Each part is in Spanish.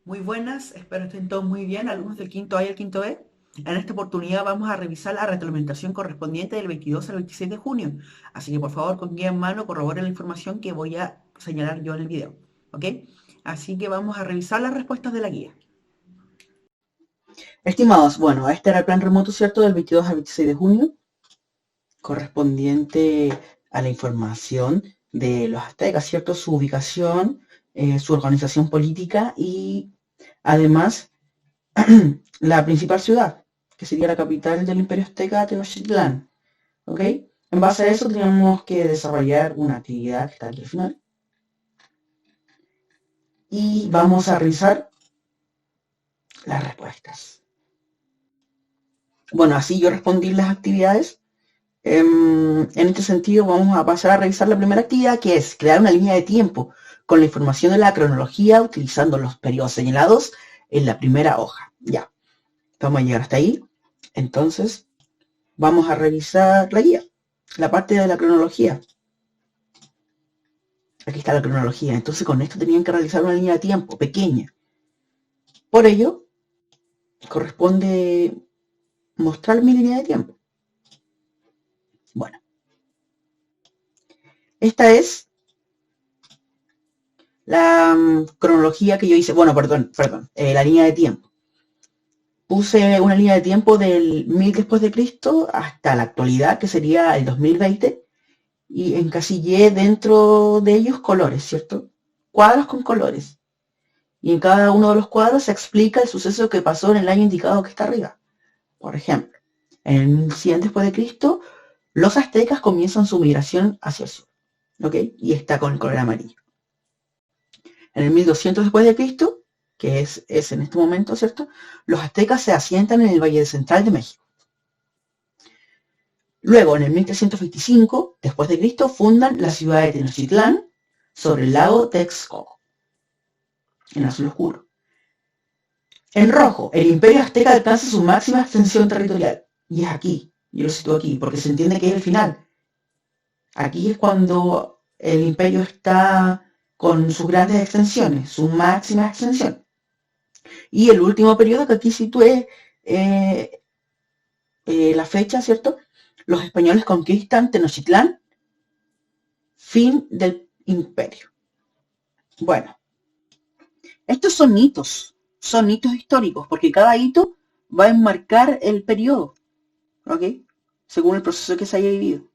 Muy buenas, espero estén todos muy bien, alumnos del quinto A y el quinto B. En esta oportunidad vamos a revisar la retroalimentación correspondiente del 22 al 26 de junio. Así que por favor, con guía en mano, corroboren la información que voy a señalar yo en el video. ¿Ok? Así que vamos a revisar las respuestas de la guía. Estimados, bueno, este era el plan remoto, ¿cierto? Del 22 al 26 de junio, correspondiente a la información de los aztecas, ¿cierto? Su ubicación, su organización política y además la principal ciudad, que sería la capital del Imperio Azteca, Tenochtitlán. ¿Ok? En base a eso tenemos que desarrollar una actividad que está aquí al final. Y vamos a revisar las respuestas. Bueno, así yo respondí las actividades. En este sentido vamos a pasar a revisar la primera actividad, que es crear una línea de tiempo con la información de la cronología utilizando los periodos señalados en la primera hoja. Ya, vamos a llegar hasta ahí. Entonces, vamos a revisar la guía, la parte de la cronología. Aquí está la cronología. Entonces, con esto tenían que realizar una línea de tiempo pequeña. Por ello, corresponde mostrar mi línea de tiempo. Bueno, esta es la cronología que yo hice. Bueno, perdón, la línea de tiempo. Puse una línea de tiempo del 1000 después de Cristo hasta la actualidad, que sería el 2020, y encasillé dentro de ellos colores, ¿cierto? Cuadros con colores. Y en cada uno de los cuadros se explica el suceso que pasó en el año indicado que está arriba. Por ejemplo, en el 1100 después de Cristo, los aztecas comienzan su migración hacia el sur, ¿ok? Y está con el color amarillo. En el 1200 después de Cristo, que es en este momento, ¿cierto? Los aztecas se asientan en el Valle Central de México. Luego, en el 1325 después de Cristo, fundan la ciudad de Tenochtitlán sobre el lago Texcoco, en azul oscuro. En rojo, el imperio azteca alcanza su máxima extensión territorial. Y es aquí, yo lo cito aquí, porque se entiende que es el final. Aquí es cuando el imperio está con sus grandes extensiones, su máxima extensión. Y el último periodo que aquí situé la fecha, ¿cierto? Los españoles conquistan Tenochtitlán, fin del imperio. Bueno, estos son hitos históricos, porque cada hito va a enmarcar el periodo, ¿ok? Según el proceso que se haya vivido.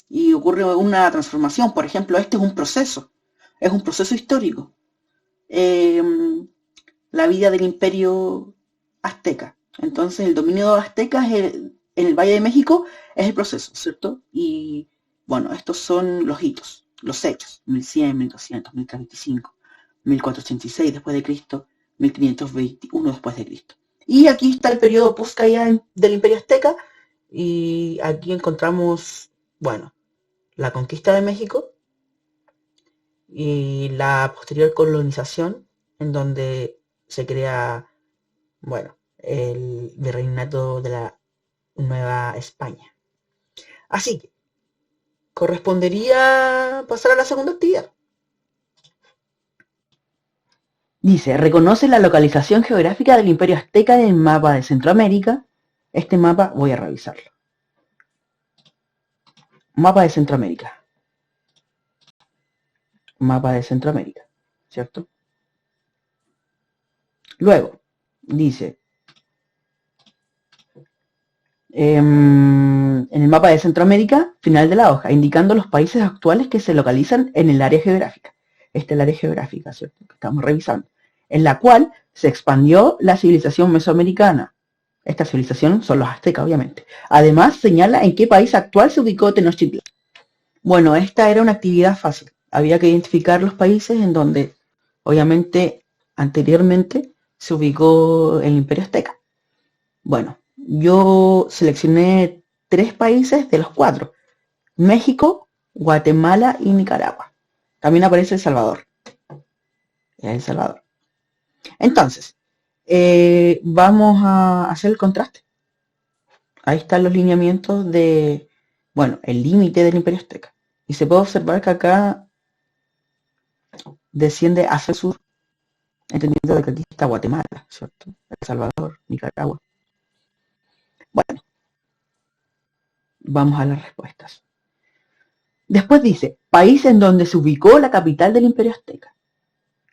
Y ocurre una transformación. Por ejemplo, este es un proceso histórico. Eh, la vida del imperio azteca. Entonces, el dominio azteca en el Valle de México es el proceso, ¿cierto? Y bueno, estos son los hitos, los hechos: 1100, 1200, 1325, 1486 después de Cristo, 1521 después de Cristo. Y aquí está el periodo post del imperio azteca, y aquí encontramos, bueno, la conquista de México y la posterior colonización, en donde se crea, bueno, el virreinato de la Nueva España. Así que correspondería pasar a la segunda actividad. Dice, reconoce la localización geográfica del Imperio Azteca en el mapa de Centroamérica. Este mapa voy a revisarlo. Mapa de Centroamérica. Mapa de Centroamérica, ¿cierto? Luego, dice, en el mapa de Centroamérica, final de la hoja, indicando los países actuales que se localizan en el área geográfica. Esta es el área geográfica, ¿cierto?, que estamos revisando, en la cual se expandió la civilización mesoamericana. Esta civilización son los aztecas, obviamente. Además, señala en qué país actual se ubicó Tenochtitlán. Bueno, esta era una actividad fácil. Había que identificar los países en donde, obviamente, anteriormente se ubicó el Imperio Azteca. Bueno, yo seleccioné 3 países de los 4: México, Guatemala y Nicaragua. También aparece El Salvador. El Salvador. Entonces, vamos a hacer el contraste. Ahí están los lineamientos de, bueno, el límite del Imperio Azteca. Y se puede observar que acá desciende hacia el sur. entendiendo de que aquí está Guatemala, ¿cierto? El Salvador, Nicaragua. Bueno, vamos a las respuestas. Después dice, país en donde se ubicó la capital del Imperio Azteca.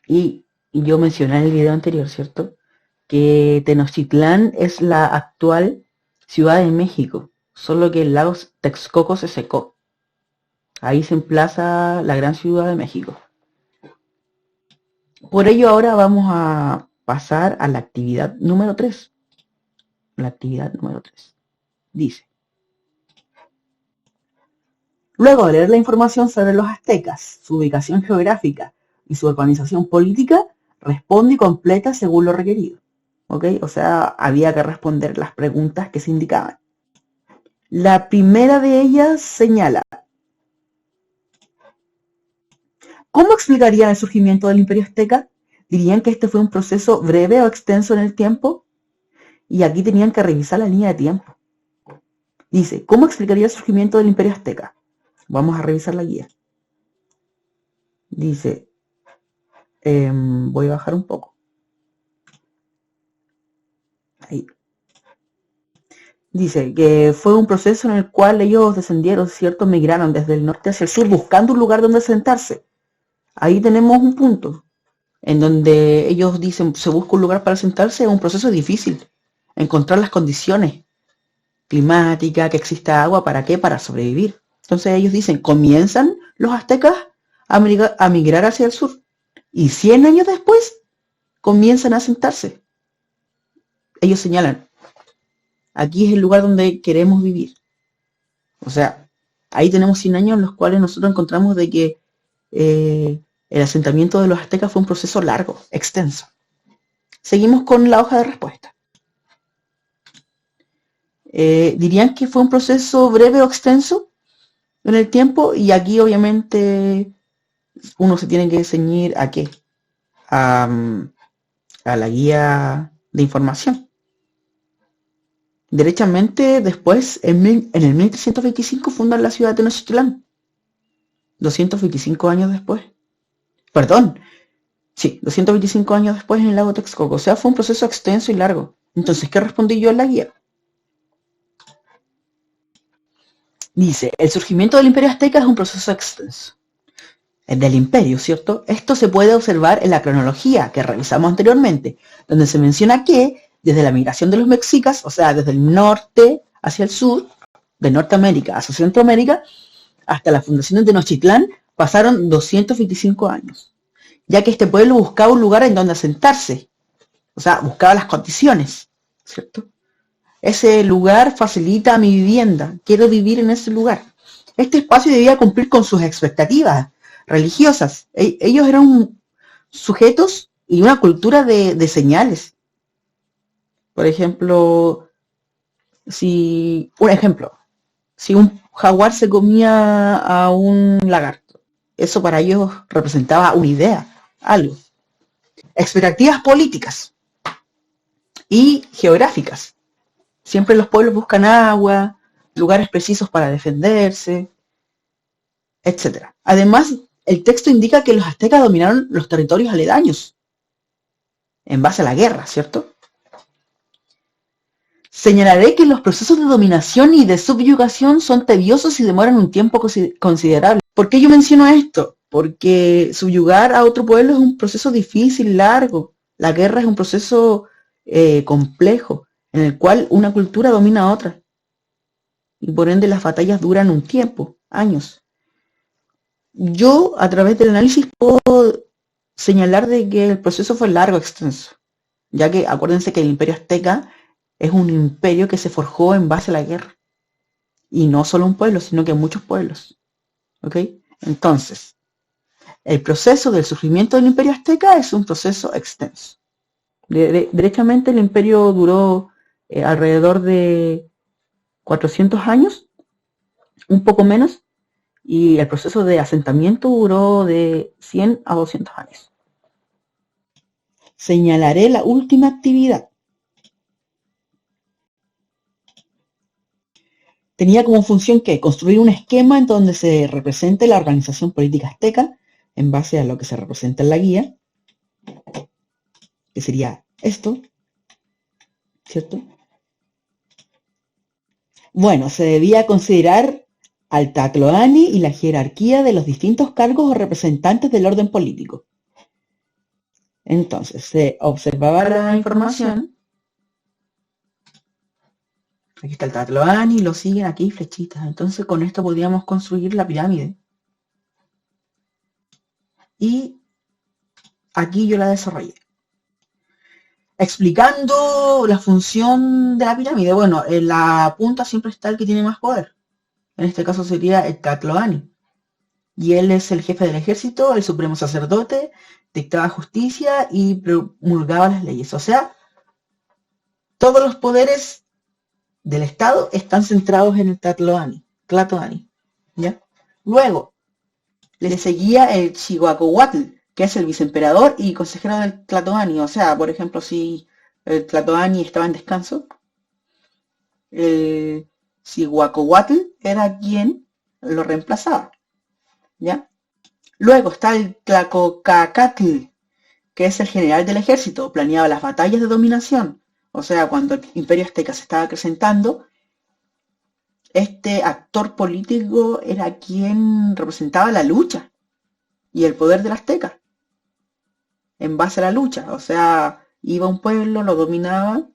Y yo mencioné en el video anterior, ¿cierto? Que Tenochtitlán es la actual Ciudad de México, solo que el lago Texcoco se secó. Ahí se emplaza la gran Ciudad de México. Por ello ahora vamos a pasar a la actividad número 3. La actividad número 3. Dice, luego de leer la información sobre los aztecas, su ubicación geográfica y su organización política, responde y completa según lo requerido. ¿Ok? O sea, había que responder las preguntas que se indicaban. La primera de ellas señala, ¿cómo explicarían el surgimiento del Imperio Azteca? ¿Dirían que este fue un proceso breve o extenso en el tiempo? Y aquí tenían que revisar la línea de tiempo. Dice, ¿cómo explicaría el surgimiento del Imperio Azteca? Vamos a revisar la guía. Dice, voy a bajar un poco. Ahí. Dice que fue un proceso en el cual ellos descendieron, ¿cierto? Migraron desde el norte hacia el sur buscando un lugar donde sentarse. Ahí tenemos un punto en donde ellos dicen, se busca un lugar para sentarse, es un proceso difícil. Encontrar las condiciones climáticas, que exista agua, ¿para qué? Para sobrevivir. Entonces ellos dicen, comienzan los aztecas a migrar hacia el sur. Y 100 años después, comienzan a sentarse. Ellos señalan, aquí es el lugar donde queremos vivir. O sea, ahí tenemos 100 años en los cuales nosotros encontramos de que el asentamiento de los aztecas fue un proceso largo, extenso. Seguimos con la hoja de respuesta. ¿Dirían que fue un proceso breve o extenso en el tiempo? Y aquí obviamente uno se tiene que ceñir ¿a qué? A la guía de información. Derechamente después, en el 1325 fundan la ciudad de Tenochtitlán. 225 años después. Perdón, sí, 225 años después en el lago Texcoco. O sea, fue un proceso extenso y largo. Entonces, ¿qué respondí yo en la guía? Dice, el surgimiento del Imperio Azteca es un proceso extenso. Es del Imperio, ¿cierto? Esto se puede observar en la cronología que revisamos anteriormente, donde se menciona que desde la migración de los mexicas, o sea, desde el norte hacia el sur, de Norteamérica hacia Centroamérica, hasta la fundación de Tenochtitlán, pasaron 225 años, ya que este pueblo buscaba un lugar en donde asentarse, o sea, buscaba las condiciones, ¿cierto? Ese lugar facilita mi vivienda, quiero vivir en ese lugar. Este espacio debía cumplir con sus expectativas religiosas. Ellos eran sujetos y una cultura de señales. Por ejemplo, si un jaguar se comía a un lagarto, eso para ellos representaba una idea, algo. Expectativas políticas y geográficas. Siempre los pueblos buscan agua, lugares precisos para defenderse, etc. Además, el texto indica que los aztecas dominaron los territorios aledaños en base a la guerra, ¿cierto? Señalaré que los procesos de dominación y de subyugación son tediosos y demoran un tiempo considerable. ¿Por qué yo menciono esto? Porque subyugar a otro pueblo es un proceso difícil, largo. La guerra es un proceso complejo, en el cual una cultura domina a otra. Y por ende las batallas duran un tiempo, años. Yo, a través del análisis, puedo señalar de que el proceso fue largo, extenso. Ya que acuérdense que el Imperio Azteca es un imperio que se forjó en base a la guerra. Y no solo un pueblo, sino que muchos pueblos. ¿Ok? Entonces, el proceso del surgimiento del Imperio Azteca es un proceso extenso. Derechamente el imperio duró alrededor de 400 años, un poco menos, y el proceso de asentamiento duró de 100 a 200 años. Señalaré la última actividad. Tenía como función que construir un esquema en donde se represente la organización política azteca, en base a lo que se representa en la guía. que sería esto, ¿cierto? Bueno, se debía considerar al Tlatoani y la jerarquía de los distintos cargos o representantes del orden político. Entonces, se observaba la información. Aquí está el Tlatoani, lo siguen aquí flechitas. Entonces, con esto podríamos construir la pirámide. Y aquí yo la desarrollé. Explicando la función de la pirámide. Bueno, en la punta siempre está el que tiene más poder. En este caso sería el Tlatoani. Y él es el jefe del ejército, el supremo sacerdote, dictaba justicia y promulgaba las leyes. O sea, todos los poderes del Estado están centrados en el Tlatoani, ¿ya? Luego, le seguía el Chihuahuatl, que es el viceemperador y consejero del Tlatoani. O sea, por ejemplo, si el Tlatoani estaba en descanso, el Chihuahuatl era quien lo reemplazaba, ¿ya? Luego está el Tlacocacatl, que es el general del ejército, planeaba las batallas de dominación. O sea, cuando el imperio azteca se estaba acrecentando, este actor político era quien representaba la lucha y el poder del azteca en base a la lucha. O sea, iba a un pueblo, lo dominaba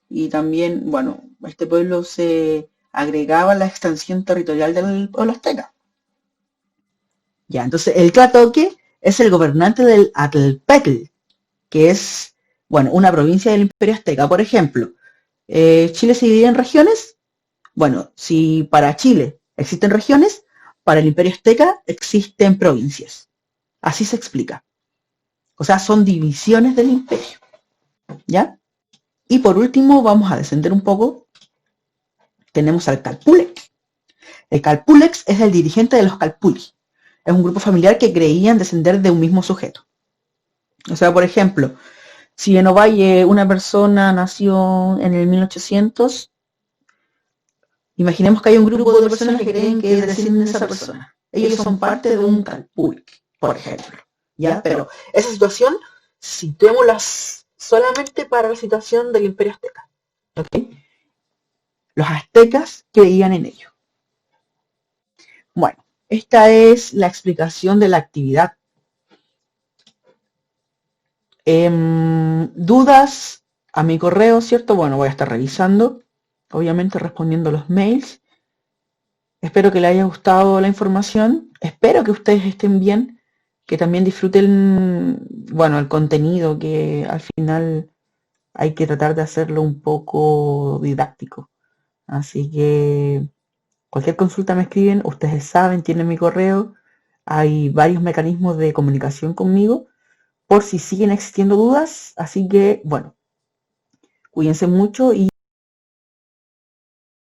y también, bueno, este pueblo se agregaba a la extensión territorial del pueblo azteca. Ya, entonces el Tlatoque es el gobernante del Atlpetl, que es, bueno, una provincia del Imperio Azteca. Por ejemplo, Chile se divide en regiones. Bueno, si para Chile existen regiones, para el Imperio Azteca existen provincias. Así se explica. O sea, son divisiones del imperio. ¿Ya? Y por último, vamos a descender un poco. Tenemos al Calpulex. El Calpulex es el dirigente de los Calpuli. Es un grupo familiar que creían descender de un mismo sujeto. O sea, por ejemplo, si en Ovalle una persona nació en el 1800, imaginemos que hay un grupo de personas que creen que descienden de esa persona. Ellos son parte de un Calpulic, por ejemplo. ¿Ya? Pero esa situación, situémosla solamente para la situación del Imperio Azteca. ¿Ok? Los aztecas creían en ello. Bueno, esta es la explicación de la actividad. Dudas a mi correo, ¿cierto? Bueno, voy a estar revisando, obviamente respondiendo los mails. Espero que les haya gustado la información. Espero que ustedes estén bien, que también disfruten, bueno, el contenido, que al final hay que tratar de hacerlo un poco didáctico. Así que cualquier consulta me escriben, ustedes saben, tienen mi correo. Hay varios mecanismos de comunicación conmigo por si siguen existiendo dudas. Así que, bueno, cuídense mucho y